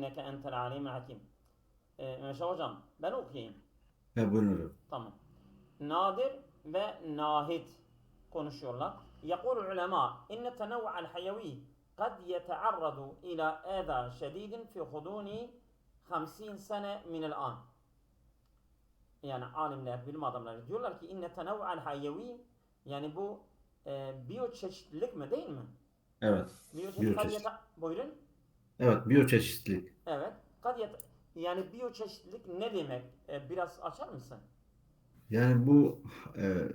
inneke entel alimul hakim. Meşe hocam ben okuyayım. Buyurun hocam. Tamam. Nadir ve nahit konuşuyorlar. يقول العلماء إن التنوع الحيوي قد يتعرض إلى أذى شديد في غضون 50 sene من الآن. Yani alimler, bilim adamları diyorlar ki inne tenavvu'al hayyevi, yani bu biyoçeşitlilik mi değil mi? Evet. Biyoçeşitlilik. Buyurun. Evet, biyoçeşitlilik. Evet. Yani biyoçeşitlilik ne demek? Biraz açar mısın? Yani e,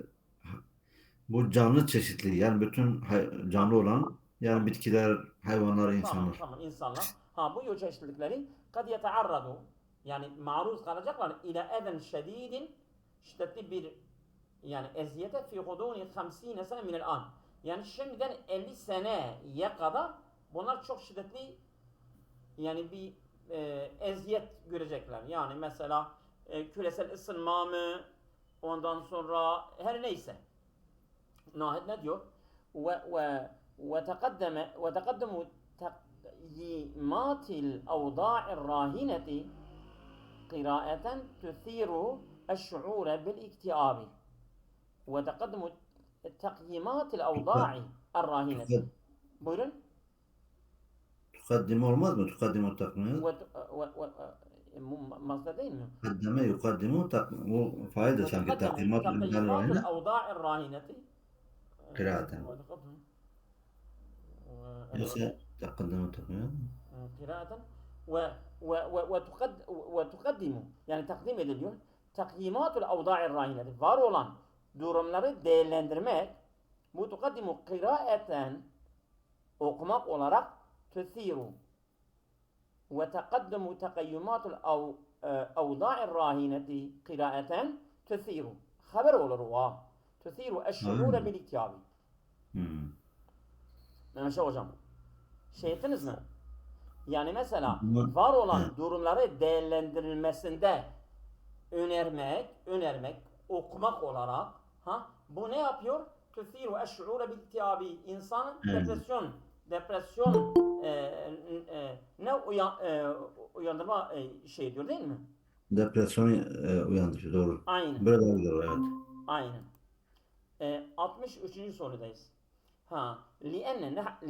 bu canlı çeşitliliği, yani bütün canlı olan, yani Tamam. bitkiler, hayvanlar, Tamam, insanlar. tamam, insanlar. Bu biyoçeşitlilikleri kad yetearradu, yani maruz kalacaklar ile eden şedidin, şiddetli bir yani eziyete fi huduni 50 sene minel an. Yani şimdiden 50 seneye kadar bunlar çok şiddetli yani bir eziyet görecekler. Yani mesela küresel ısınma mı, ondan sonra her neyse. Nahit ne diyor? وتقدم تقييمات الأوضاع الراهنة قراءة تثير الشعور بالاكتئاب. وتقدم تقييمات الأوضاع الراهنة. Buyurun. Tukaddim olmaz mı? Tukaddimu takmıyor. Mazda değil mi? Kaddeme yukaddimu bu faildir sanki. وتقدم Takdimat تقييمات rahine. الأوضاع الراهنة. Kıraaten. وتقدم Yoksa takaddimu takmıyor. قراءة وتقدم yani takdim ediliyor. Takyimatul avda'ir rahineti. Var olan durumları değerlendirmek, bu tukaddimu kiraeten okumak olarak tüthiru ve tekaddimu tekayyumatul avda'ir rahineti kiraeten tüthiru. Haber olur o. Tüthiru eşşuure bil iktiabi. Mehmet hocam. Şey ettiniz mi? Yani mesela var olan durumları değerlendirilmesinde önermek, okumak olarak bu ne yapıyor? Tüthiru eş'ure bil iktiabi. İnsanın depresyon uyandırma şey diyor değil mi? Depresyonu uyandırıyor. Doğru. Aynen. Böyle daha güzel, evet. Aynen. 63. sorudayız.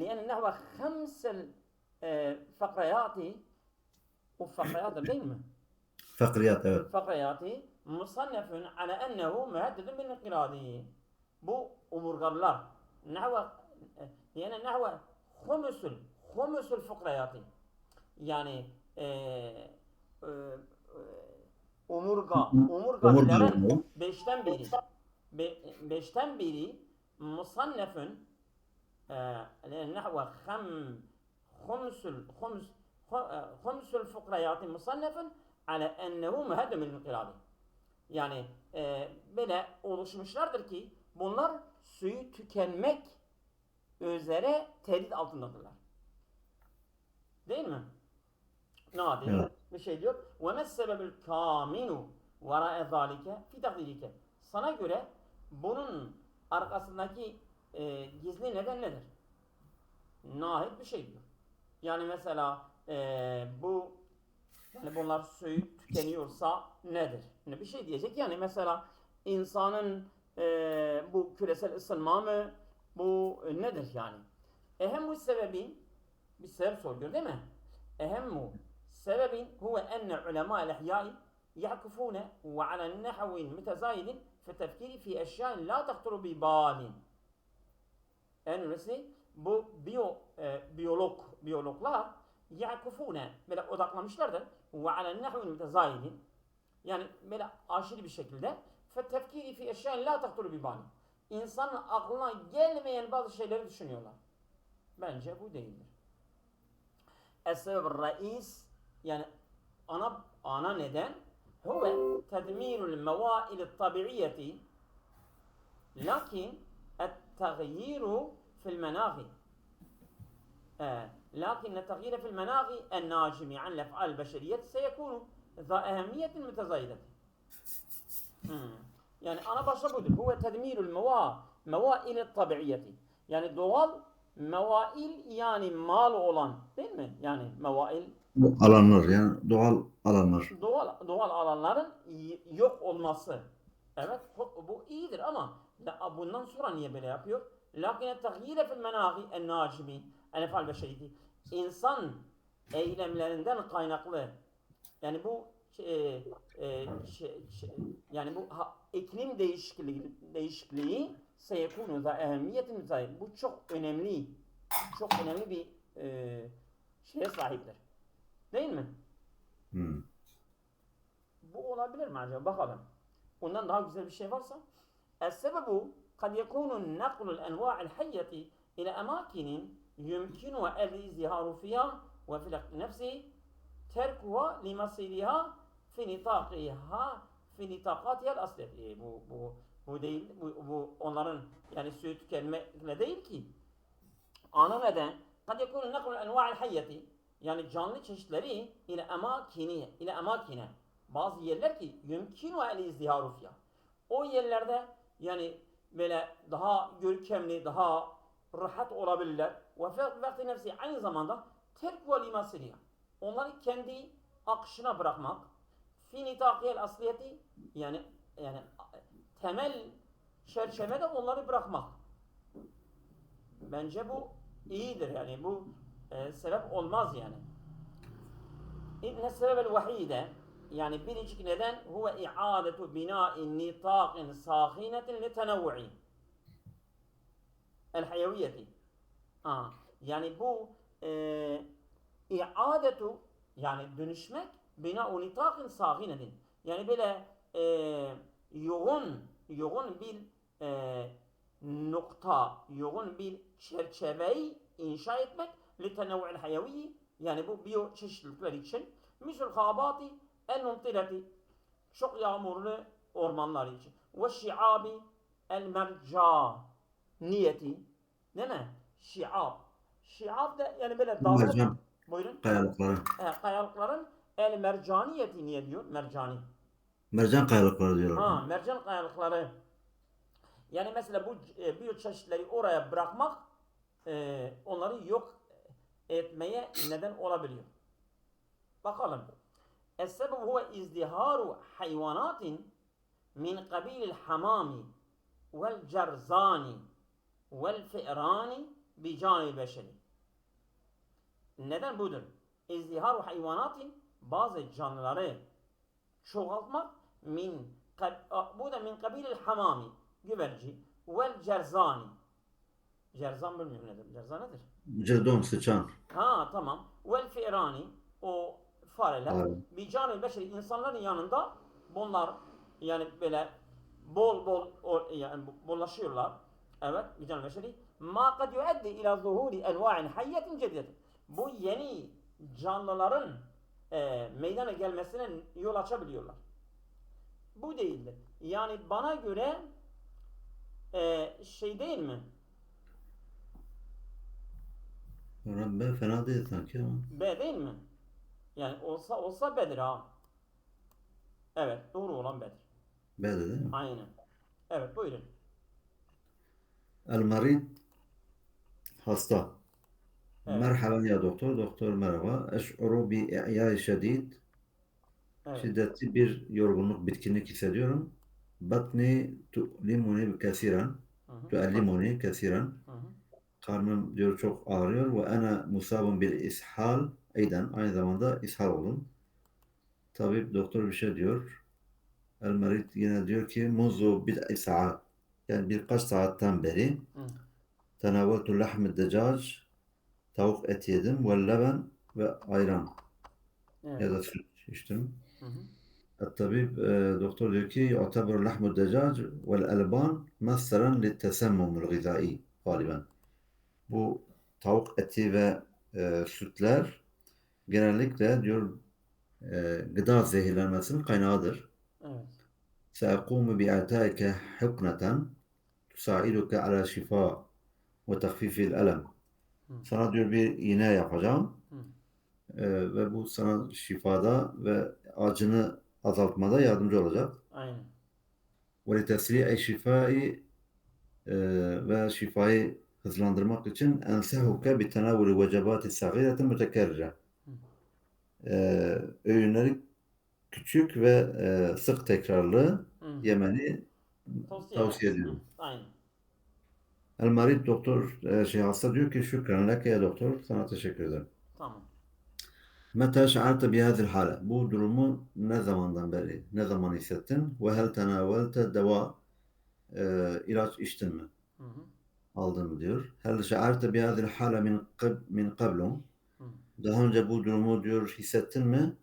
لأن نحو خمس فقريات وفقريات değil mi? Fakriyat, evet. Fakriyati musannefun ala ennehu müheddedun bil inqiradi. Bu omurgalılar yani nahve humusul fakriyati. Yani omurgalıların beşten biri musannefun nahve خمس الفقريات مصنف على أنه مهدم الانقراض. Yani böyle oluşmuşlardır ki bunlar suyu tükenmek üzere tehdit altındadırlar. Değil mi? Nadir Evet. bir şey diyor. وَمَا السَّبَبُ الْكَامِنُ وَرَاءَ ذَٰلِكَ فِي تَقْدِيرِكَ. Sana göre bunun arkasındaki gizli neden nedir? Nahit bir şey diyor. Yani mesela yani bunlar suyu tükeniyorsa nedir? Bir şey diyecek yani mesela insanın bu küresel ısınma mı? Bu nedir yani? Ehemmu sebebin bir sebep soruyor değil mi? Ehemmu sebebin huve enne ulemâ'l ihyâi ya'kufûne ve ala nehvin mütezâidin fe tefkiri fi eşyâin la tahturu bi bâlin. En önemlisi bu biyologlar yakufune böyle odaklamışlardır ve alen nahvin mütezayidin yani böyle aşırı bir şekilde fe tefkiri fi eşyain la tahturu bi bani. İnsanın aklına gelmeyen bazı şeyleri düşünüyorlar. Bence bu değildir. Es-sebeb reis yani ana neden huve tedmirul mevail tabiiyeti lakin et-tagyiru fil menahi. لكن التغيير في المناخ الناجم عن الأفعال البشرية سيكون ذا أهمية متزايدة. Yani ana başta budur. Huve tedmirul mevail tabiiyeti. Yani doğal mevail yani mal olan değil mi? Yani mevail Bu alanlar yani doğal alanlar. doğal alanların yok olması. Evet, bu iyidir ama bundan sonra niye böyle yapıyor? Lakin taghyire fil menâhi en-nâcimi el-ef'al beşeriyeti. İnsan eylemlerinden kaynaklı. Yani bu yani bu iklim değişikliği seyekunu da ehemmiyetin müsait. Bu çok önemli bir şeye sahiptir. Değil mi? Hmm. Bu olabilir mi acaba? Bakalım. Ondan daha güzel bir şey varsa. السبب قد يكون نقل الأنواع الحية إلى أماكن يمكنها الازدهار فيها وفي نفس تركها لمصيرها في نطاقاتها الأصلية. Bu değil, bu onların yani suyu tüketmekle değil ki. Ana neden? Kad yekunu naklu enva'il hayyati, yani canlı çeşitleri ile emakine, bazı yerler ki yümkinu el izdiharu fiyah. O yerlerde yani böyle daha görkemli, daha rahat olabilirler. Ve vakti nefsi aynı zamanda terk ve limasiliya. Onları kendi akışına bırakmak. Fi nitakiyel asliyeti, yani temel çerçevede onları bırakmak. Bence bu iyidir yani bu sebep olmaz yani. İnne sebebel vahide, yani biricik neden huve i'adetu bina'in nitaqin sahinetin li tenavvu'i el hayaviyeti. Yani bu iadetu, yani dönüşmek, bina'u nitaqin sahinetin, yani böyle yoğun bir nokta, yoğun bir çerçeveyi inşa etmek li tenavvu'il hayaviyi, yani bu biyoçeşitlilikler için, misal gabati el mumtirati, çok yağmurlu ormanlar için, ve şiabi el mercaniyeti, değil mi? Şiab da yani böyle dağlık, Mercan buyurun, kayalıkları. kayalıkların el mercaniyeti, niye diyor? Mercani. Mercan kayalıkları diyorlar. Mercan kayalıkları. Yani mesela bu biyoçeşitleri oraya bırakmak onları yok etmeye neden olabiliyor. Bakalım. Es-sebeb huve izdiharu hayvanatin min kabilil hamami vel cerzani vel fi'rani bi canil beşeri. Neden budur? İzdiharu hayvanatin, bazı canlıları çoğaltmak, bu da min kabilil hamami, güverci, vel cerzani. Cerzan bilmiyorum nedir. Cerzan nedir? Cedon, sıçan. Tamam. Vel fi'rani, o fareler. Aynen. Bir canı beşeri, insanların yanında bunlar yani böyle bol yani bollaşıyorlar. Evet, bir canı beşeri. Ma kad yuaddi ila zuhuri enva'in hayyetin cediyetin. Bu yeni canlıların meydana gelmesine yol açabiliyorlar. Bu değildir. Yani bana göre şey değil mi? Ben fena değil sanki ama. B değil mi? Yani olsa Bedir ha. Evet, doğru olan Bedir. B de değil mi? Aynen. Evet, buyurun. El marid, hasta. Evet. Merhaba ya doktor. Doktor merhaba. Eş'uru bi i'yâi şedid. Evet. Şiddetli bir yorgunluk, bitkinlik hissediyorum. Batni tu'limuni kesiren. Hı hı. Tu'ellimuni kesiren. Hı hı. Karnım diyor çok ağrıyor. Ve ana musabun bil ishal. Aynı zamanda ishal oldum. Tabip doktor bir şey diyor. El merid yine diyor ki muzu bid'i saat. Yani birkaç saatten beri Hı. tenaveltu lahmi decac. Tavuk eti yedim. Ve leben ve ayran. Evet. Ya da süt içtim. Hı hı. الطبيب doktor diyor ki يعتبر لحم الدجاج والألبان مصدرا للتسمم الغذائي galiben. Bu tavuk eti ve sütler genellikle diyor gıda zehirlenmesinin kaynağıdır. Evet. سأقوم بإعطائك حقنة تساعدك على شفاء وتخفيف الألم. Hı. Sana diyor bir iğne yapacağım Hı. ve bu sana şifada ve acını azaltmada yardımcı olacak. Aynen. وَلِتَسْرِيعِ شِفَاءِ ve şifayı hızlandırmak için ensehuke bi tenavuli vecebatis sagireti mütekerrire. Hı. öğünleri küçük ve sık tekrarlı Hı hı. yemeni Tavsiye tavsiye ederiz. Hı, ediyorum. aynen. El marid doktor hasta diyor ki şükran leke ya doktor, sana teşekkür ederim. Tamam. Meta şa'arte bihâzil hâle. Bu durumu ne zamandan beri, ne zaman hissettin? Ve hel tenavelte deva, ilaç içtin mi? Hı hı. Aldın mı diyor. Hel şa'arte bihâzil hâle min qablum. Hı. Daha önce bu durumu diyor hissettin mi?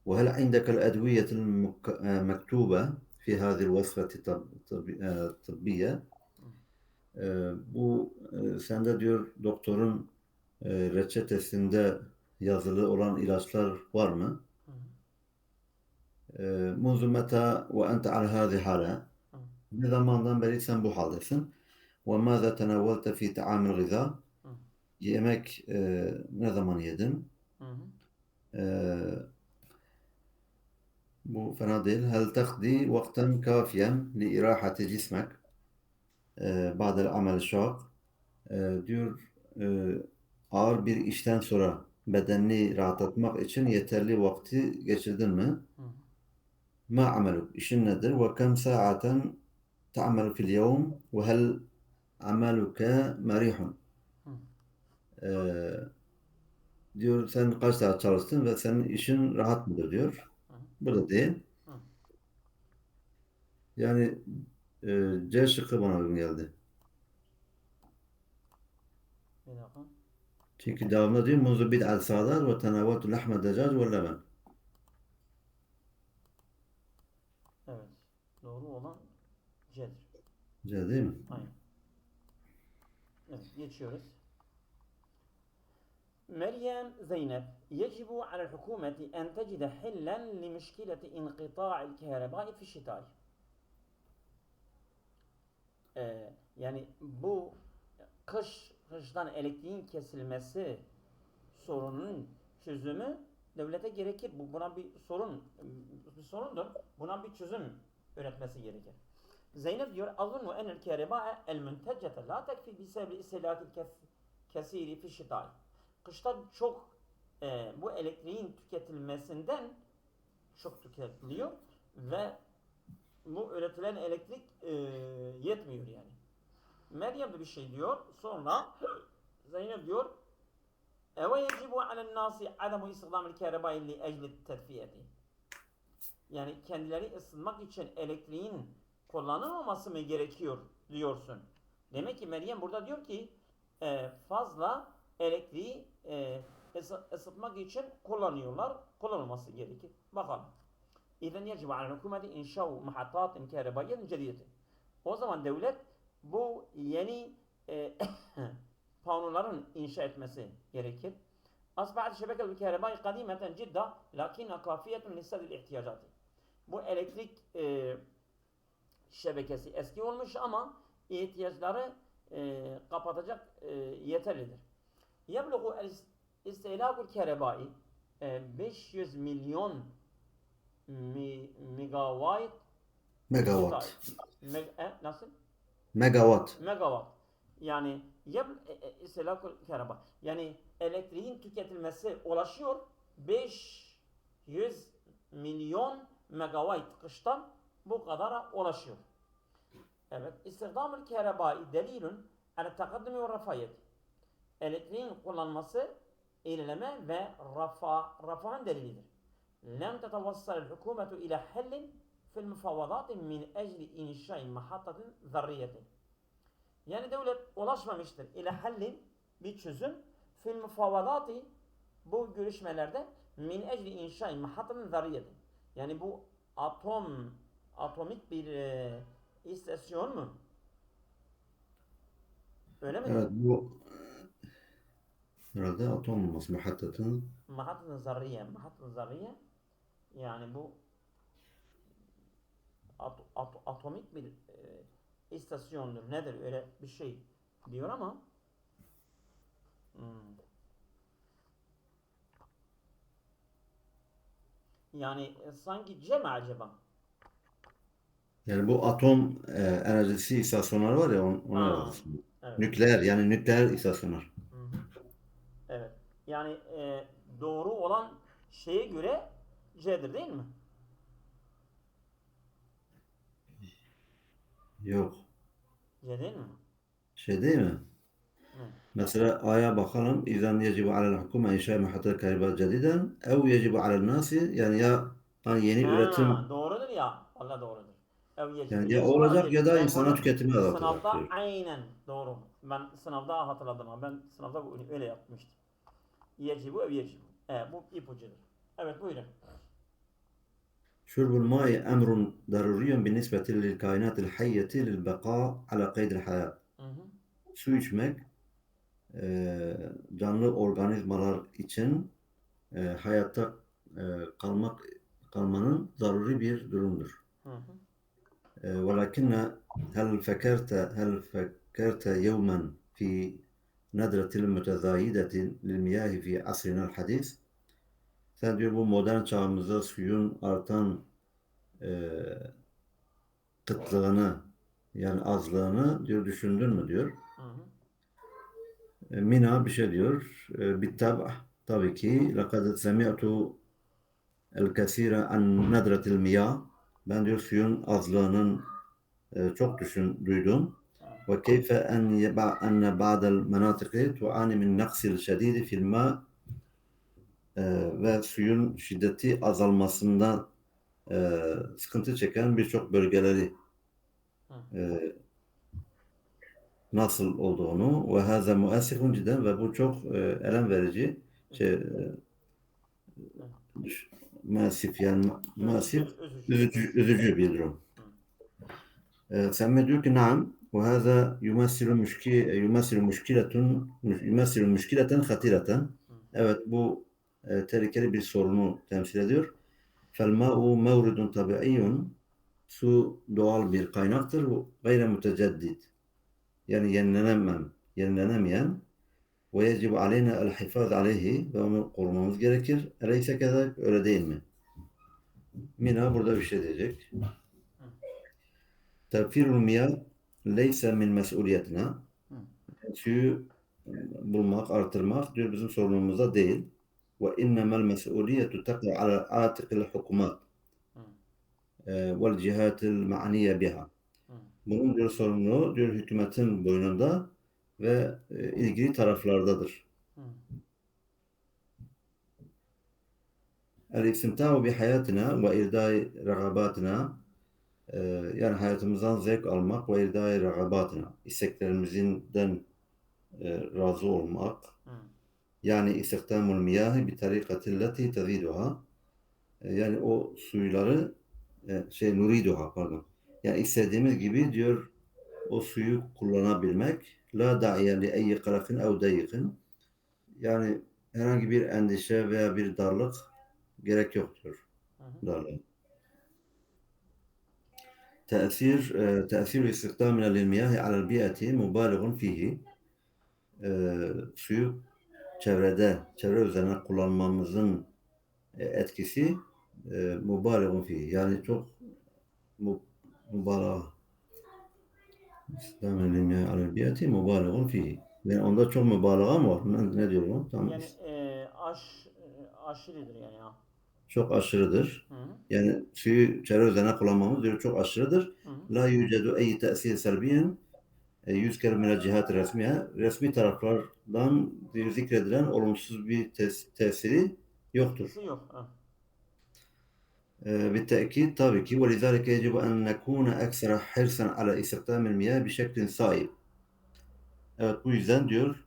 Ve hel indekel edviyetil mektube fi hâzil vasfeti tıbbiye. Bu sende diyor doktorun reçetesinde yazılı olan ilaçlar var mı? Hı hı. منذ متى وأنت على هذه الحالة؟ Hı. Ne zamandan beri sen bu haldesin? وماذا تناولت في طعام الغذاء? Hı. Yemek ne zaman yedin? Hı hı. E, Bu fena değil. هل تقضي وقتا كافيا لإراحة جسمك بعد العمل الشاق? Diyor ağır bir işten sonra bedenini rahatlatmak için yeterli vakti geçirdin mi? Hı hı. ما عملك? İşin nedir? وكم ساعة تعمل في اليوم وهل عملك مريح? Hı. Ee, Diyor sen kaç saat çalıştın ve senin işin rahat mıdır diyor. Hı. Bu da değil. Hı. Yani C şıkkı bana uygun geldi. Bir dakika. Çünkü devamında diyor منذ بدء الساعات وتناولت لحم الدجاج واللبن. Evet. Doğru olan C'dir. C değil mi? Aynen. Evet. Geçiyoruz. مريم زينب يجب على الحكومة أن تجد حلا لمشكلة انقطاع الكهرباء في الشتاء. Yani bu kıştan elektriğin kesilmesi sorunun çözümü devlete gerekir. Buna bir sorundur. Buna bir çözüm üretmesi gerekir. Zeynep diyor: "Azunnu enel kehrebae el müntecete la tekfi bisebebi istihlakil kesiri fi şitay." Kışta çok bu elektriğin tüketilmesinden çok tüketiliyor ve bu üretilen elektrik yetmiyor yani. Meryem de bir şey diyor. Sonra Zeynep diyor: "Eve yecibu alen nasi ademu istihdamil kehrebai li ecli tedfiyeti." Yani kendileri ısınmak için elektriğin kullanılmaması mı gerekiyor diyorsun. Demek ki Meryem burada diyor ki fazla elektriği ısıtmak için kullanıyorlar. Kullanılması gerekir. Bakalım. İzen yecibu alel hükümeti inşa'u mahattatin kehrebaiyetin cediyeti. O zaman devlet bu yeni panoların inşa etmesi gerekir. Asbahat şebeketul kehrebai kadimeten cidda lakinne kafiyetun lissedil ihtiyacati. Bu elektrik şebekesi eski olmuş ama ihtiyaçları kapatacak yeterlidir. Yebluğu istihlakul kehrebai 500 milyon megawatt Megawatt. nasıl? Megawatt. Megawatt. Yani istihlakul kehrebai. Yani elektriğin tüketilmesi ulaşıyor 500 milyon megawatt kıştan bu kadara ulaşıyor. Evet. İstihdamül kehrebai delilün ala takaddumi ve rafayet. Elektriğin kullanması ilerleme ve refahın delilidir. Lem tetevassal hükümetu ila hellin fil mufavvadati min ecli inşai mahattatin zarriyeti. Yani devlet ulaşmamıştır ila hellin bir çözüm fil mufavvadati bu görüşmelerde min ecli inşai mahattatin zarriyeti. Yani bu atomik bir istasyon mu? Öyle mi diyor? Evet bu herhalde atom olması muhattatın. Mahattat-ı zarriye yani bu atomik bir istasyondur. Nedir? Öyle bir şey diyor ama hmm, yani sanki C mi acaba? Yani bu atom enerjisi istasyonları var ya ona Ha, yazdı. evet. Nükleer yani nükleer istasyonlar. Hı hı. Evet. Yani doğru olan şeye göre C'dir değil mi? Yok. C değil mi? Şey değil mi? Hı. Mesela A'ya bakalım. İzan yecibu alel hukuma inşa muhatta karibat cediden ev yecibu alel nasi yani ya hani yeni Ha, üretim doğrudur ya. Valla doğrudur. Ev yecibu. yani ya Yecibu ev olacak ya yecibu. da Ben insana bunu tüketime dağıtacak sınavda diyor. aynen doğru. Ben sınavda hatırladım ama ben sınavda öyle yapmıştım. Yecibu ev yecibu. Bu ipucudur. Evet buyurun. شرب الماء أمر ضروري بالنسبة للكائنات الحية للبقاء على قيد الحياة. Hı hı. Su içmek canlı organizmalar için hayatta e, kalmanın zaruri bir durumdur. Hı hı. ولكن هل فكرت يوما في ندرة المتزايدة للمياه في عصرنا الحديث? Sen diyor bu modern çağımızda suyun artan e, kıtlığını yani azlığını diyor düşündün mü diyor. Hı hı. Mina bir şey diyor. Tabii ki لقد سمعت الكثير عن ندرة المياه. Ben diyor suyun azlığının çok duydum. وكيف أن بعض المناطق تعاني من نقص الشديد في الماء ve suyun şiddeti azalmasından sıkıntı çeken birçok bölgeleri Hı. e, nasıl olduğunu ve haza muasifun cidden ve bu çok elem verici Hı. muasif yani muasif Üzücü. üzücü bir durum. Hı. سمى diyor ki نعم وهذا يمثل مشكلة خطيرة. Hı. Evet bu tehlikeli bir sorunu temsil ediyor. فالماء مورد طبيعي. Su doğal bir kaynaktır. Gayre müteceddit. Yani yenilenemeyen ve yecib aleyna el hifaz aleyhi ve onu korumamız gerekir. Eleyse kadar öyle değil mi? Mina burada bir şey diyecek. Hı. Tevfirul miyah leyse min mesuliyetine. Hı. Suyu bulmak, artırmak diyor bizim sorunumuzda değil. Ve innemel mesuliyetu tekâ ala âtikil hukumat Hı. vel cihatil ma'niye biha. Hı. Bunun diyor sorumluluğu diyor hükümetin boynunda ve ilgili taraflardadır. Hı. El-istimta'u bi hayatına ve irdai ragabatina yani hayatımızdan zevk almak ve irdai ragabatina isteklerimizden razı olmak Hı. yani istihdamul miyahi bi tarikatilleti teziduha yani o suyları nuriduha pardon yani istediğimiz gibi diyor o suyu kullanabilmek la da'iye li eyyi karakin ev dayikin yani herhangi bir endişe veya bir darlık gerek yoktur. Hı hı. Darlık. تأثير استخدامنا للمياه على البيئة مبالغ فيه. Suyu çevre üzerine kullanmamızın etkisi mübaleğun fihi. Yani çok mübalağa. İstihdamen lilmiyahi alel biyati mübaleğun fihi. Yani onda çok mübalağa mı var? Ne diyorum? Tam Yani aşırıdır yani ya. çok aşırıdır. Hı hı. Yani suyu çevre üzerine kullanmamız diyor çok aşırıdır. Hı hı. La yucedu ey te'sir selbiyen yüzker minel cihat resmiye resmi taraflardan zikredilen olumsuz bir tesiri yoktur. Etkisi yok. Hı. بالتأكيد tabii ki ولذلك يجب أن نكون أكثر حرصا على استخدام المياه بشكل صائب. Evet bu yüzden diyor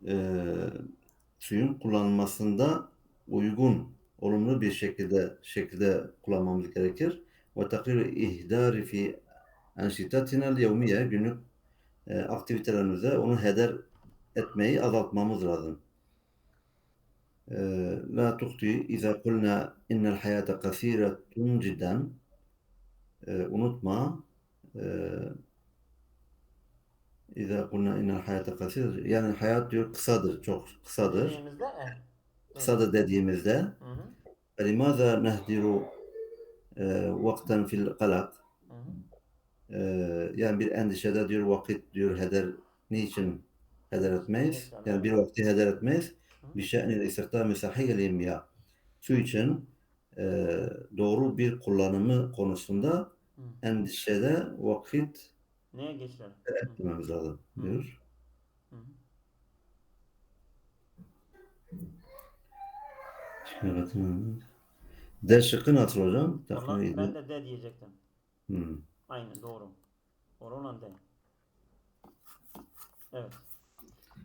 e, suyun kullanılmasında uygun, olumlu bir şekilde kullanmamız gerekir. Ve takrir ihdari fi enşitatina yevmiye günlük aktivitelerimize onu heder etmeyi azaltmamız lazım. La tuhti iza kulna innel hayata kasiretun cidden. Unutma iza kulna innel hayata kasiretun yani hayat diyor kısadır, çok kısadır. Dediğimizde evet. Kısadır dediğimizde Hı hı. فلماذا نهدر وقتا في القلق Hı hı. yani bir endişede diyor vakit diyor niçin heder etmeyiz? Geçer Yani evet. bir vakti heder etmeyiz. Hı. Bir şeyin istihdamı sahih ya. su için doğru bir kullanımı konusunda Hı. endişede vakit Neye geçirelim? Hı. etmemiz lazım Hı. diyor. Hı. Evet. D şıkkı nasıl hocam? Takdir Valla ben ediyor. de D diyecektim. Hmm. Aynen doğru. Doğru olan D. Evet.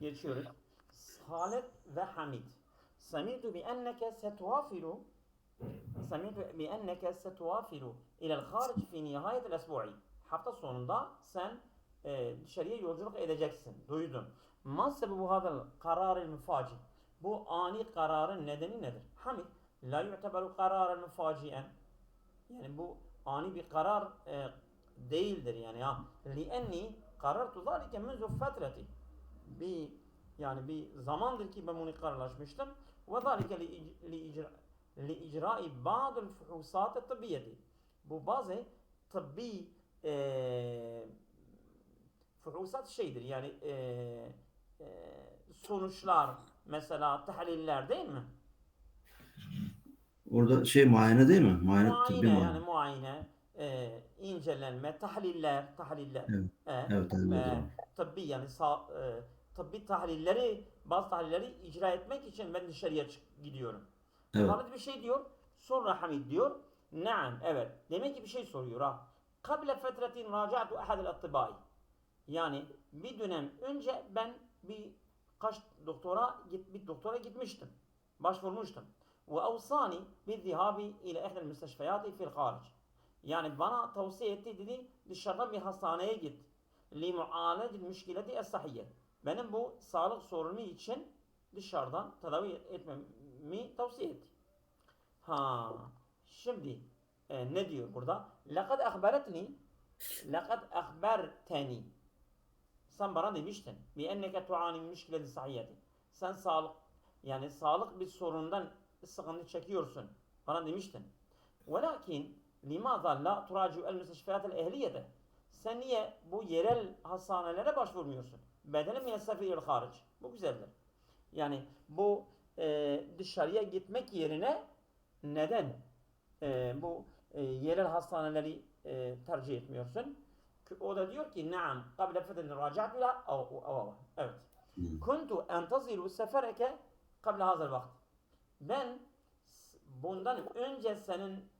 Geçiyoruz. Salih ve Hamid. Sami'tu bi enneke setuvafilu ila el-haric fi nihayet el-esbu'i. Hafta sonunda sen dışarıya yolculuk edeceksin. Duydun. Ma sebebu hadal kararil müfaci. Bu ani kararın nedeni nedir? Hamid. La yu'teberu kararel müfaciyen. Yani bu ani bir karar değildir yani ya. Lienni karartu zalike munzu fetreti. Bir yani bir zamandır ki ben bunu kararlaşmıştım. Ve zalike li icrai ba'dul fuhusat tıbbiyeti. Bu bazı tıbbi fuhusat şeydir yani sonuçlar mesela tahliller değil mi? Orada şey muayene değil mi? Muayene, tıbbi Muayene yani muayene. muayene, incelenme, tahliller, Evet. e, Evet, anladım. tıbbi yani tıbbi bazı tahlilleri icra etmek için ben dışarıya gidiyorum. Evet. Halid bir şey diyor, sonra Hamid diyor, naam, evet. Demek ki bir şey soruyor ha. Kable fetretin raca'tu ahadel attibai. Yani bir dönem önce ben bir doktora gitmiştim. Başvurmuştum. Ve avsani bir zihabi ile ehdel müsteşfeyati fil haric. Yani bana tavsiye etti dedi dışarıdan bir hastaneye git. Li mualecil müşkileti es-sahiyye. Benim bu sağlık sorunu için dışarıdan tedavi etmemi tavsiye etti. Ha, şimdi ne diyor burada? Lekad ahberteni. Sen bana demiştin. Bi enneke tuani müşkileti sahiyeti. Sen sağlık bir sorundan sıkıntı çekiyorsun. Bana demiştin. Velakin limaza la turaciu el müsteşfiyat el ehliyete. Sen niye bu yerel hastanelere başvurmuyorsun? Bedelen mine sefiril haric. Bu güzeldir. Yani bu dışarıya gitmek yerine neden bu yerel hastaneleri tercih etmiyorsun? O da diyor ki naam qabla fethin raca'tu ila evet. Hmm. Kuntu entaziru sefereke qabla hazal vakt. Ben bundan önce senin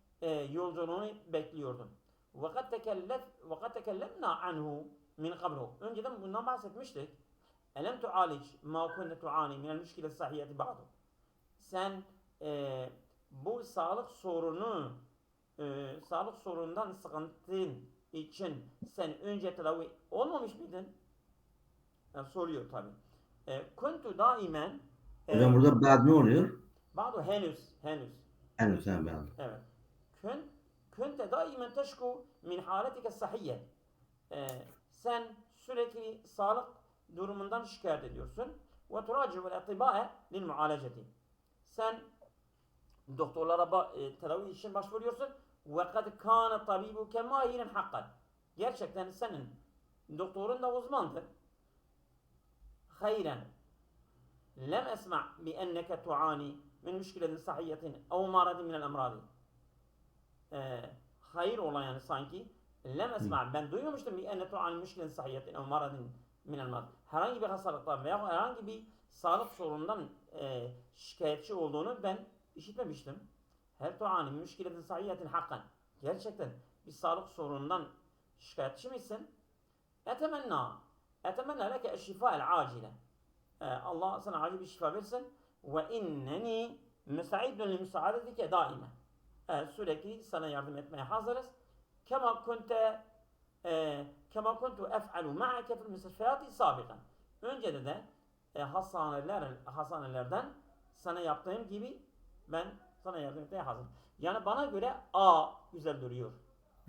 yolculuğunu bekliyordum. Vakat tekellemna anhu min qablu. Önceden bundan bahsetmiştik. Elem tu'alic ma kunne tu'ani minel müşkile sahiyeti ba'du. Sen bu sağlık sorunundan sıkıntın için sen önce tedavi olmamış mıydın? Yani soruyor tabi. Kuntu daimen Hocam burada bad ne oluyor? ba'du henüz. Henüz sen bad. Evet. Kun, kunte daimen teşku min haletike sahiyye. Sen sürekli sağlık durumundan şikayet ediyorsun. Ve turaci'ul atibâe lil mualeceti. Sen doktorlara tedavi için başvuruyorsun. Ve kad kana tabibuke mahiren hakkan. Gerçekten senin doktorun da uzmandır. Hayren. Lem esma bi enneke tuani min müşkiletin sahiyetin ev maradin minel emradi. Hayır olan yani sanki. Lem esma. Ben duymamıştım bi enne tuani müşkiletin sahiyetin ev maradin minel emradi. Herhangi bir hastalıktan veya herhangi bir sağlık sorunundan şikayetçi olduğunu ben işitmemiştim. Hel tuani müşkiletin sahiyetin hakkan. Gerçekten bir sağlık sorunundan şikayetçi misin? Etemenna. Etemenna leke eşşifâ'el acile. Allah sana acil bir şifa versin. Ve inneni müsaidun li müsaadetike daime. Sürekli sana yardım etmeye hazırız. Kema kunte kema kuntu ef'alu ma'ake fil müstešfiyati sabiqan. Önce de hastanelerden sana yaptığım gibi ben sana yardım etmeye hazırım. Yani bana göre A güzel duruyor.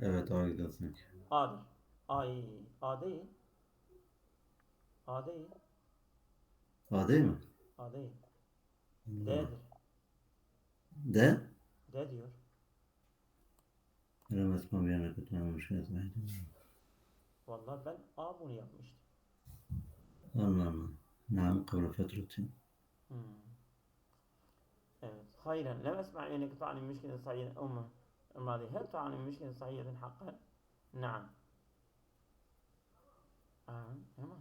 Evet, o güzel sanki. A'dır. Ay, A değil. A değil. A değil mi? A değil. Hmm. D'dir. D. D diyor. Kerem Esma bir yana katılmamış yazmaydı. Vallahi ben A bunu yapmıştım. Allah Allah. Nam kabul fetretin. Hmm. Evet. خيرا لم أسمع أنك تعاني من مشكلة صحية أمراضي. هل تعاني من مشكلة صحية حقا؟ نعم. Tamam.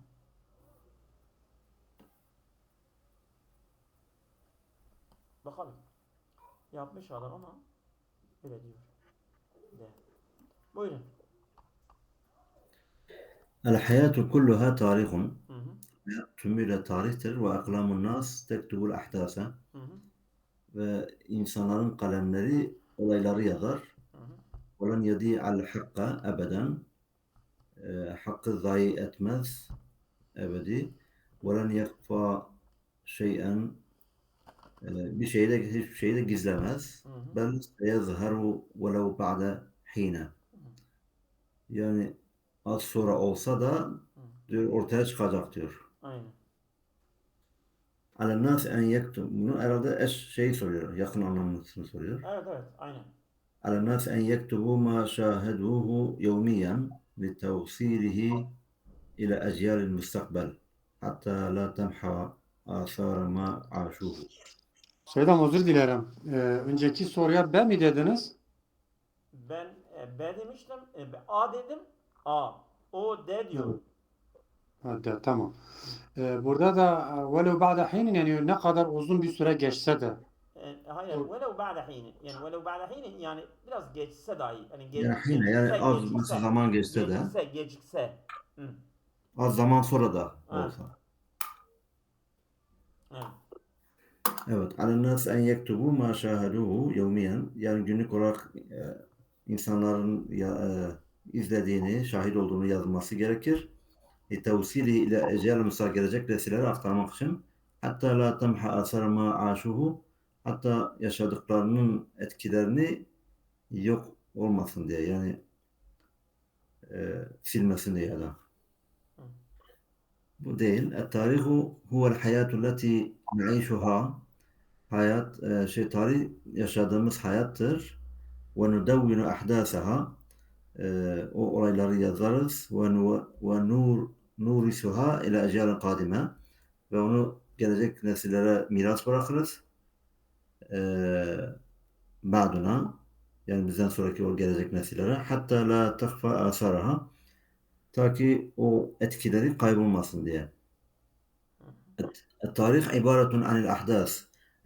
Bakalım. Yapmış adam ama öyle diyor. De. Buyurun. الحياة كلها تاريخ. Hı hı. Tümüyle tarihtir ve aklamun nas tektubul ahdasa. Hı hı. Ve insanların kalemleri olayları yazar. Hı hı. وَلَنْ يَضِيعَ الْحَقَّ ebeden. Hakkı zayi etmez ebedi. وَلَنْ يَخْفَى şeyen bir şeyi de hiçbir şeyi de gizlemez. Hı hı. Bel seyezheru velev ba'de hine. Yani az sonra olsa da Hı. diyor ortaya çıkacak diyor. Aynen. Alen nas en yektum. Bunu herhalde şeyi soruyor. Yakın anlamlısını soruyor. Evet evet aynen. Alen nas en yektubu ma şaheduhu yevmiyen litevsilihi ile ecyalil müstakbel. Hatta la temha asara ma aşuhu. Şeyden özür dilerim. Önceki soruya B mi dediniz? Ben B demiştim. A dedim. A. O D diyor. Evet. Hadi, tamam. Burada da velev ba'de hinin, yani ne kadar uzun bir süre geçse de. Hayır. Velev ba'de hini. Yani velev ba'de hini yani biraz geçse dahi. Yani Yani yine yani az mesela zaman geçse de gecikse. Hı. az zaman sonra da Ha. olsa. Evet. Evet. Alen nas en yektubu ma şaheduhu yevmiyen. Yani günlük olarak insanların izlediğini, şahit olduğunu yazması gerekir. Tevsili ile ecel misal gelecek nesillere aktarmak için. Hatta la temha asar ma aşuhu. Hatta yaşadıklarının etkilerini yok olmasın diye, yani silmesin diye ya da. Hı. Bu değil. Et-tarihu huvel hayatu leti ne'işuha. Hayat, tarih yaşadığımız hayattır. Ve nudevvinu ahdasaha. O olayları yazarız. Ve nurisuha ila ecelin kadime. Ve onu gelecek nesillere miras bırakırız. Ba'duna. Yani bizden sonraki o gelecek nesillere. Hatta la takfa asaraha. Ta ki o etkileri kaybolmasın diye. التاريخ عبارة عن الأحداث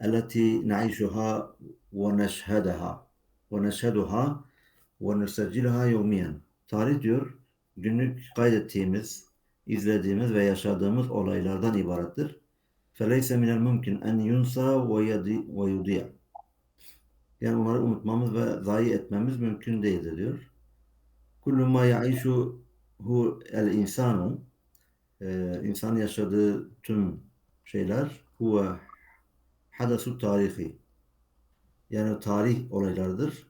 التي نعيشها ونشهدها ونشهدها ونسجلها يوميا. Tarih diyor, günlük kaydettiğimiz, izlediğimiz ve yaşadığımız olaylardan ibarettir. فَلَيْسَ مِنَ الْمُمْكِنْ أَنْ يُنْسَى وَيُضِيعَ. Yani onları unutmamız ve zayi etmemiz mümkün değildir diyor. كُلُّ مَا يَعِيشُهُ الْاِنْسَانُ. İnsan yaşadığı tüm şeyler huve hadesu tarihi. Yani tarih olaylardır.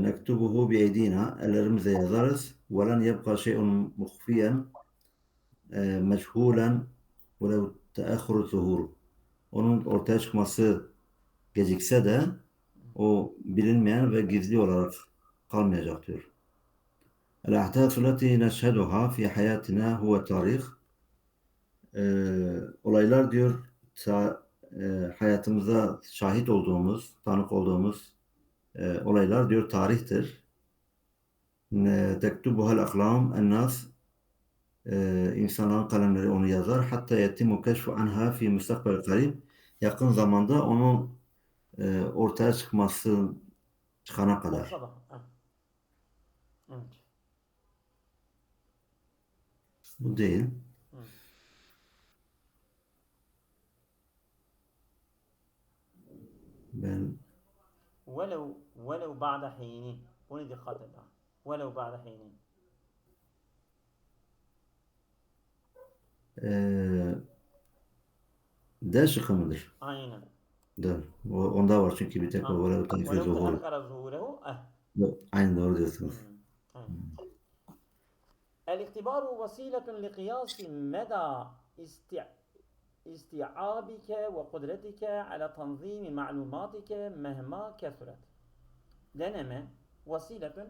Nektubuhu bi eydina. Ellerimizle yazarız. Ve len yebqa şey'un muhfiyen meçhulen velev teahhuru zuhuru. Onun ortaya çıkması gecikse de o bilinmeyen ve gizli olarak kalmayacak diyor. El-ahdasu leti neşheduha fi hayatina huve tarih. Olaylar diyor hayatımızda şahit olduğumuz, tanık olduğumuz olaylar diyor tarihtir. Tektubuhal aklam ennas. İnsanların kalemleri onu yazar. Hatta yetimu keşfu anha fi müstakbel karib. Yakın zamanda onun ortaya çıkana kadar. Olsa da. Ha. Evet. Bu değil. Hı. Ben ولو بعد حين. Bunu dikkat et. ولو بعد حين. D şıkkı mıdır? Aynen. D. Onda var çünkü bir tek o. Velev tayfe ولو zuhur. تأخر ظهوره. Aynı doğru diyorsunuz. Aynen. الاختبار وسيلة لقياس مدى استيعابك وقدرتك على تنظيم معلوماتك مهما كثرت. Deneme vasiletun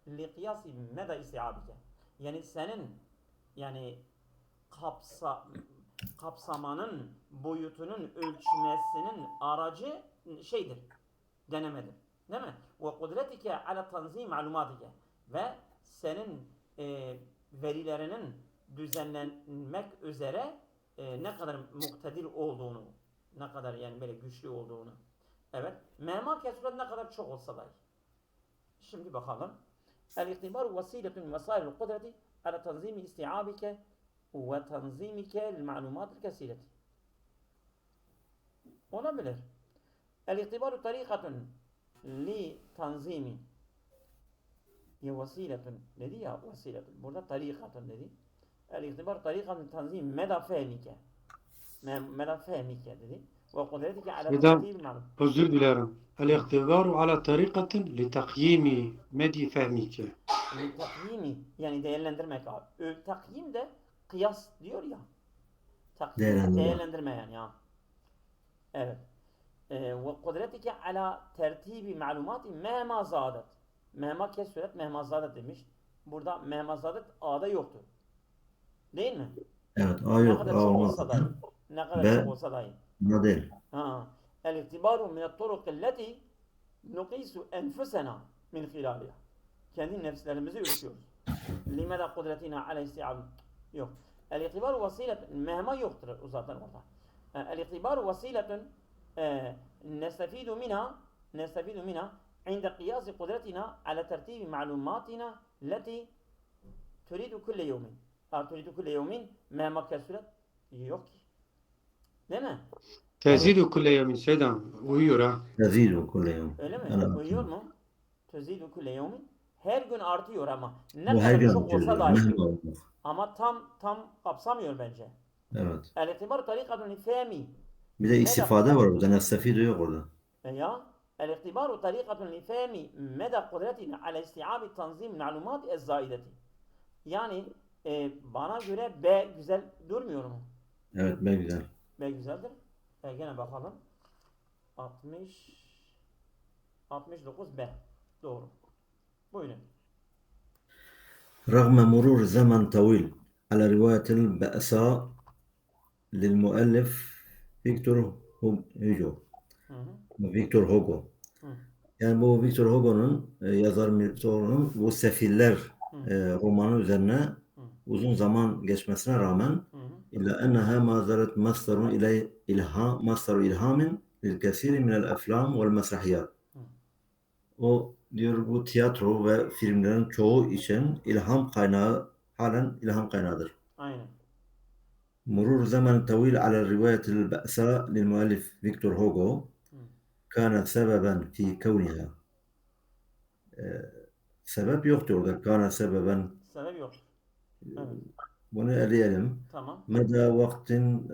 li kıyasi meda istiabike. Yani senin yani kapsamanın boyutunun ölçmesinin aracı şeydir, denemedir. Değil mi? Ve kudretike ala tanzim malumatike ve senin verilerinin düzenlenmek üzere ne kadar muktedir olduğunu, ne kadar yani böyle güçlü olduğunu. Evet. Mema kesuret ne kadar çok olsa dahi. Şimdi bakalım. El-ihtibar vesiletun vesailul kudreti ala tanzimi isti'abike ve tanzimike lil ma'lumatil kesireti. Olabilir. El-ihtibaru tarikatun li tanzimi ya vesiletun dedi ya vesiletun. Burada tarikatun dedi. El-ihtibar tarikatun tanzim meda fehmike. Meda fehmike dedi. Ve kudretike ala Neden? tertibil ma'lum. Özür dilerim. El-ihtibaru ala tarikatin li takyimi medi fehmike. Takyimi yani değerlendirmek abi. Takyim de kıyas diyor ya. Takyim Değerlendirme. değerlendirme yani ya. Evet. Ve kudretike ala tertibi malumati mehma zadet. Mehma kes suret mehma zadet demiş. Burada mehma zadet A'da yoktur. Değil mi? Evet, A Ne yok. kadar A çok olmaz. olsa dahi. Ne kadar B çok olsa dahi. buna değil. El-ihtibaru minet-turuq elleti nuqisu enfusena min hilaliha. Kendi nefslerimizi ölçüyoruz. Limada kudretina ala isti'ab. Yok. El-ihtibaru vasiletun mehma yoktur zaten orada. El-ihtibaru vasiletun nestefidu minha عند قياس قدرتنا على ترتيب معلوماتنا التي تريد كل يوم. تريد كل يوم مهما كسرت yok ki. Değil mi? Tezidu kulle yemin Seydam. Uyuyor ha. Tezidu kulle yevm. Öyle mi? Evet. Uyuyor mu? Tezidu kulle yevmin. Her gün artıyor ama. Ne Bu her kadar gün çok olsa artıyor. dahi. Mehma olmak. Ama tam kapsamıyor bence. Evet. El-ihtibar tarikatun lifehmi. Bir de istifade var burada. Nestefidu yok orada. Ya. El-ihtibaru tarikatun lifehmi meda kudretina ala isti'abi tanzim malumat ez-zaideti. Yani bana göre B güzel durmuyor mu? Evet, ben güzel. B güzeldir. Gene bakalım. 69 B. Doğru. Buyurun. رغم مرور زمن طويل على رواية البأساء للمؤلف فيكتور هوجو. Hı hı. Victor Hugo. Hı. Yani bu Victor Hugo'nun yazar Victor'un bu Sefiller romanı üzerine Hı. uzun zaman geçmesine rağmen Hı hı. illa enneha ma zalet masdarun masdaru ilhamin lil kesiri minel eflam vel mesrahiyat. Hı. O diyor bu tiyatro ve filmlerin çoğu için ilham kaynağı halen ilham kaynağıdır. Aynen. مرور زمن طويل على رواية البأساء للمؤلف فيكتور هوغو Hı. كان سببا في كونها sebep yoktu orada. Kana sebeben. Sebep yok. Evet. Bunu eleyelim. Tamam. Meda vaktin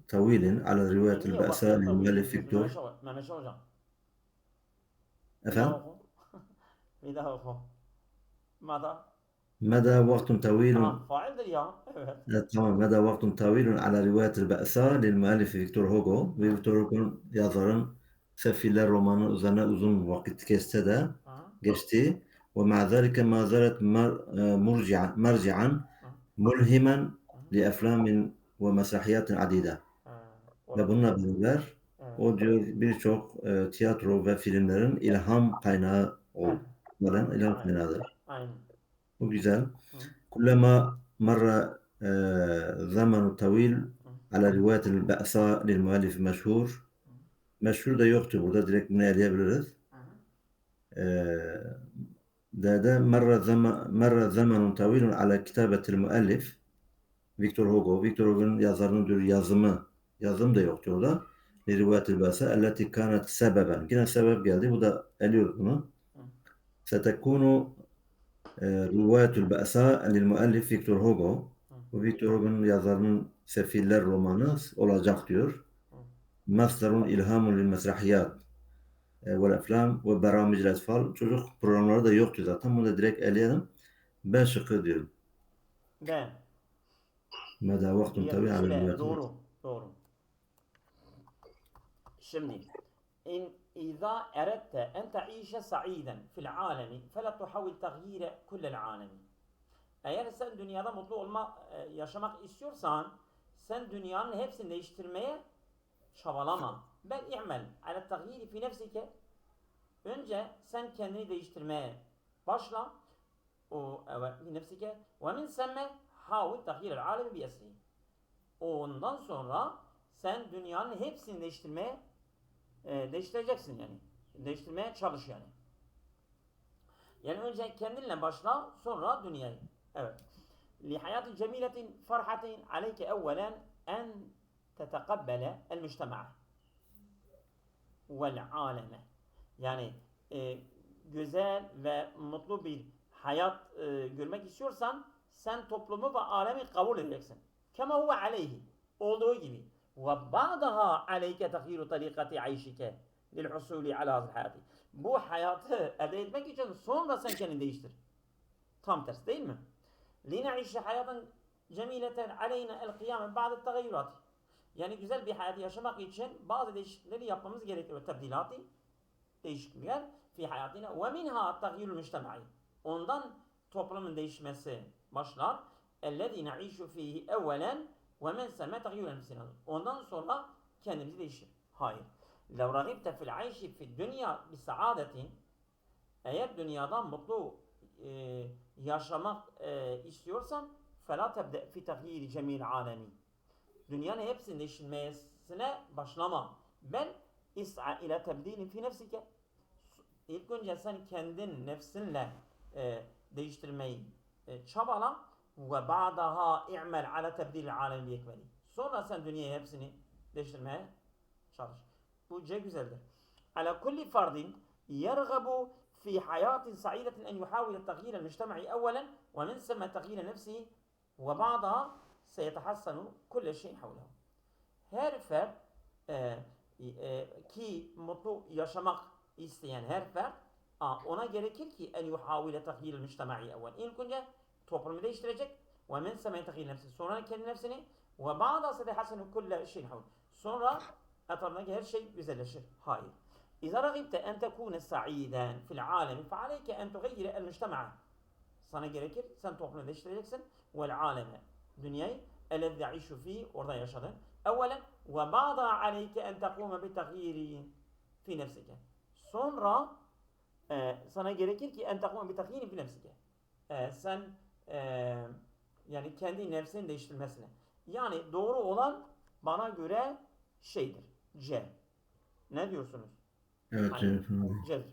tavilin ala rivayetil Niye ba'sa vaktin lil tavili müellif diyorsun Victor. Mehmet Hocam? Bir daha Efendim? oku. Bir daha oku. Mada. Meda vaktun tavilun. Faildir ya. Evet. Evet, tamam. Meda vaktun tavilun ala rivayetil ba'sa lil müellif Victor Hugo. Ve Victor Hugo'nun yazarın Sefiller romanı üzerine uzun vakit geçse de geçti. Ve ma'a zalike ma zalet merci'an mulhimen li eflamin ve mesrahiyatin adide. Ve bununla beraber o diyor birçok tiyatro ve filmlerin ilham kaynağı olan ilham kaynağıdır. Aynen. Bu güzel. Kullama marra zamanu tavil ala rivayetil ba'sa lil muallif meşhur. Meşhur da yoktu burada. Direkt bunu eleyebiliriz. Dede marra zamanun tavilun ala kitabetil muallif Victor Hugo. Victor Hugo'nun yazarının diyor yazım da yoktu orada. Rivayetil ba'sa elleti kanet sebeben. Yine sebep geldi. Bu da eliyor bunu. Setekunu rivayetul ba'sa lil muallif Victor Hugo. Bu Victor Hugo'nun yazarının Sefiller romanı olacak diyor. Masdarun ilhamun lil mesrahiyat ve eflam ve beramicil etfal. Çocuk programları da yoktu zaten. Bunu da direkt eleyelim. Ben şıkkı diyorum. Ben. Meda vaktun tabi ala rivayetil. Doğru. Doğru. Şimdi إذا أردت أن تعيش سعيدا في العالم فلا تحاول تغيير كل العالم. Eğer sen dünyada mutlu yaşamak istiyorsan sen dünyanın hepsini değiştirmeye çabalama. Bel i'mel ala taghyiri fi nefsike. Önce sen kendini değiştirmeye başla. O fi nefsike ve min semme havil taghyirel alemi bi esrihi. Ondan sonra sen dünyanın hepsini değiştireceksin yani. Değiştirmeye çalış yani. Yani önce kendinle başla, sonra dünyayı. Evet. Li hayatin cemiletin farhatin aleyke evvelen en tetekabbele el müştema'a vel aleme. Yani güzel ve mutlu bir hayat görmek istiyorsan sen toplumu ve alemi kabul edeceksin. Kema huve aleyhi. Olduğu gibi. Ve ba'daha aleyke tehyiru tarikati ayşike lil husuli ala hazır hayatı. Bu hayatı elde etmek için sonra sen kendini değiştir. Tam tersi değil mi? لِنَعِشَ hayatın cemileten aleyna el kıyame ba'de tegayyurat. Yani güzel bir hayatı yaşamak için bazı değişiklikleri yapmamız gerekiyor. Tebdilatı, değişiklikler fi hayatına ve minha taghyirul mujtema'i. Ondan toplumun değişmesi başlar. اَلَّذ۪ي نَعِيشُ ف۪يهِ اَوَّلًا وَمَنْ سَمَّ تَغْيُرًا نَفْسِنَا. Ondan sonra kendimizi değiştir. Hayır. لَوْ رَغِبْتَ فِي الْعَيْشِ فِي الدُّنْيَا بِسَعَادَةٍ. Eğer dünyadan mutlu yaşamak istiyorsan فَلَا تَبْدَأْ فِي تَغْيِيرِ جَمِيلِ عَالَمِينَ. Dünyanın hepsini değiştirmesine başlama. Ben is'a ile tebdilin fi nefsike. İlk önce sen kendin nefsinle değiştirmeyi çabala ve ba'daha i'mel ala tebdil alem bi ekmeli. Sonra sen dünyayı hepsini değiştirmeye çalış. Bu güzeldir. Ala kulli fardin yergabu fi hayatin sa'idetin en yuhavile taghyir el mujtema'i evvelen ve min semme taghyir nefsihi ve ba'daha seyetahassanu kulle şeyin havlehu. Her fert ki mutlu yaşamak isteyen her fert ona gerekir ki en yuhavile taghyir el mujtema'i evvel. İlk önce toplumu değiştirecek ve min semme taghyir nefsihi. Sonra kendi nefsini ve ba'daha seyetahassanu kulle şeyin havlehu. Sonra etrafındaki her şey güzelleşir. Hayır. إذا رغبت أن تكون سعيدا في العالم فعليك أن تغير المجتمع. Sana gerekir, sen toplumu değiştireceksin. Vel aleme, dünyayı, ellezî ya'işu fî, orada yaşadın. Evvelen ve ba'da aleyke en tekûme bi taghyiri fi nefsike. Sonra sana gerekir ki en tekûme bi taghyiri fi nefsike. Sen yani kendi nefsini değiştirmesine. Yani doğru olan bana göre şeydir. C. Ne diyorsunuz? Evet. Cezr.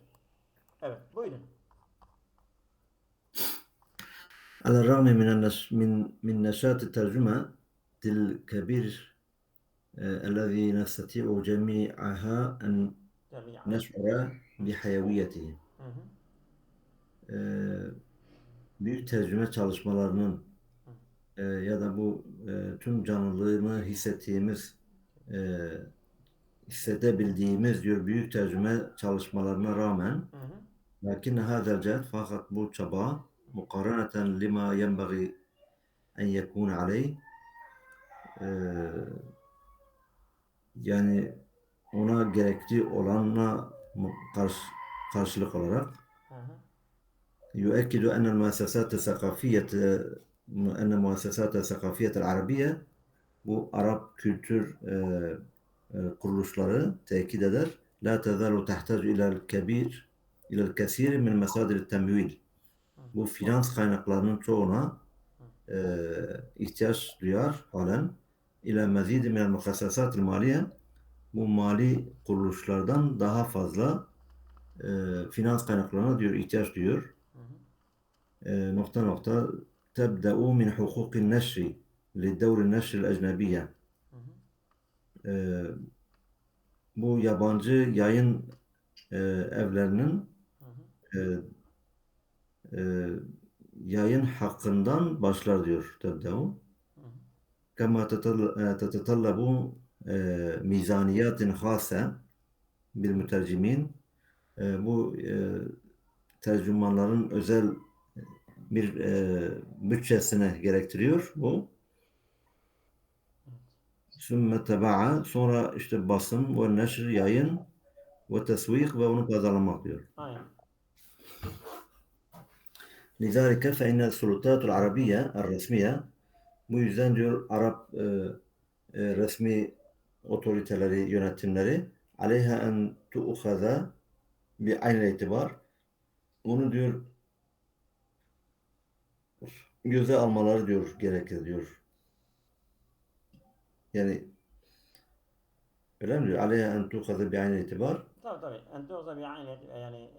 Evet, buyurun. على الرغم من نشاط الترجمة الكبير الذي نستطيع جميعها أن نشعر بحيويته. Büyük tercüme çalışmalarının ya da bu tüm canlılığını hissedebildiğimiz diyor büyük tercüme çalışmalarına rağmen lakin hâzel cehd fakat bu çaba mukaraneten lima yenbagî en yekûne aleyh yani ona gerekli olanla karşılık olarak يؤكد أن المؤسسات الثقافية العربية bu Arap kültür kuruluşları tekit eder. La tezalu tahtacu ila'l kesir min mesadir temvil. Bu finans kaynaklarının çoğuna ihtiyaç duyar halen. İla mezidi minel muhassasat'il maliye. Bu mali kuruluşlardan daha fazla finans kaynaklarına diyor ihtiyaç duyuyor. Tebda'u min hukukin neşri lidevri neşril ecnebiye. Bu yabancı yayın evlerinin yayın hakkından başlar diyor Tebda'u. Kama tetetallabu mizaniyatin khase bil mütercimin. Bu tercümanların özel bir bütçesine gerektiriyor bu. Sümme teba'a sonra işte basım ve neşr yayın ve tesvik ve onu pazarlamak diyor. Aynen. Lizalike fe innel sulutatul arabiyye er-resmiye bu yüzden diyor Arap resmi otoriteleri, yönetimleri عليها أن تؤخذ بعين الاعتبار. Onu diyor göze almaları diyor gerekir diyor. Yani öyle mi diyor? عليها أن تؤخذ بعين الاعتبار. Tabii. En tuğza bi'ayni yani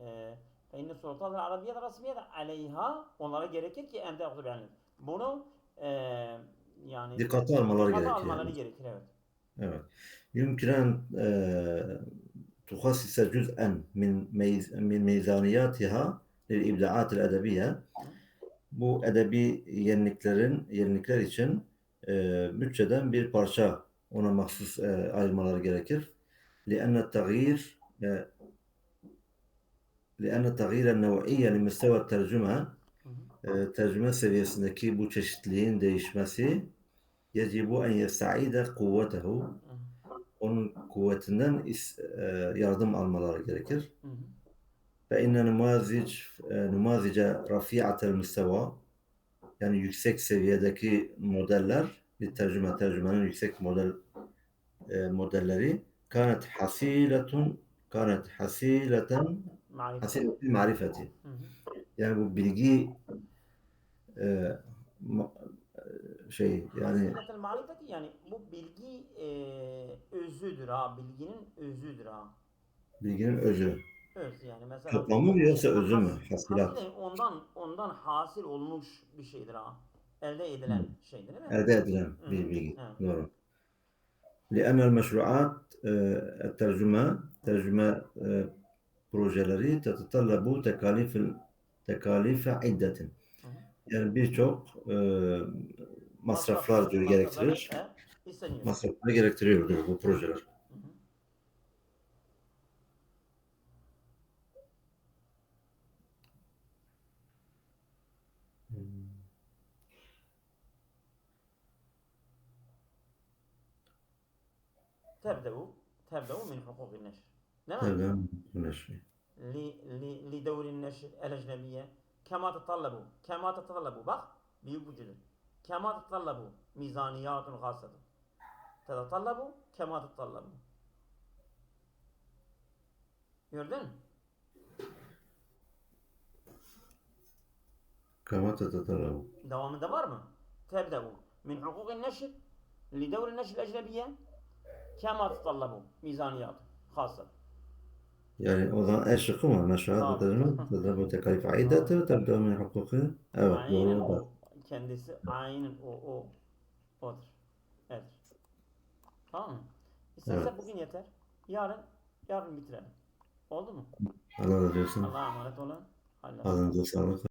فإن السلطات العربية الرسمية عليها onlara gerekir ki en tuğza bi'ayni. Bunu yani Dikkate almaları dikkate gerekir almaları yani. gerekir, evet. Evet. يمكن أن تخصص جزءا من ميزانياتها للإبداعات الأدبية. Bu edebi yenilikler için bütçeden bir parça ona mahsus ayırmaları gerekir. لأن التغيير لأن التغيير النوعي لمستوى الترجمة tercüme seviyesindeki bu çeşitliliğin değişmesi يجب أن يستعيد قوته. Onun kuvvetinden yardım almaları gerekir. فإن نماذج رفيعة المستوى yani yüksek seviyedeki modeller bir tercümenin yüksek modelleri كانت حصيلة المعرفة. Yani bu bilgi yani Hasiletel marifeti yani bu bilgi özüdür ha, bilginin özüdür ha. bilginin özü. Öz yani mesela Toplamı mı yoksa özü mü? Hasilat. hasile ondan hasıl olmuş bir şeydir ha. Elde edilen şeydir değil mi? Elde edilen bir bilgi. Evet. Doğru. لأن المشروعات tercüme projeleri تتطلب tekalife iddetin. Yani birçok masraflar diyor gerektirir. İsteniyor. Masrafları gerektiriyor diyor bu projeler. تبدأ من حقوق النشر. نعم. Neden? لدور النشر الأجنبية كما تتطلب bak büyük vücudu كما تتطلب ميزانيات خاصة تتطلب كما تتطلب. Gördün? Kama tetatalabu. Devamında var mı? تبدأ من حقوق النشر لدور النشر الأجنبية كما تتطلب ميزانيات خاصة. Yani o zaman şıkkı mı? Meşruat tercüme tekalife iddeti tebda min hukuki. Evet Aynen doğru. o kendisi aynen odur. Evet. Tamam mı? İstersen Evet. bugün yeter. Yarın bitirelim. Oldu mu? Allah razı olsun. Allah'a emanet olun. Hayırlı. Ağzınıza sağlık.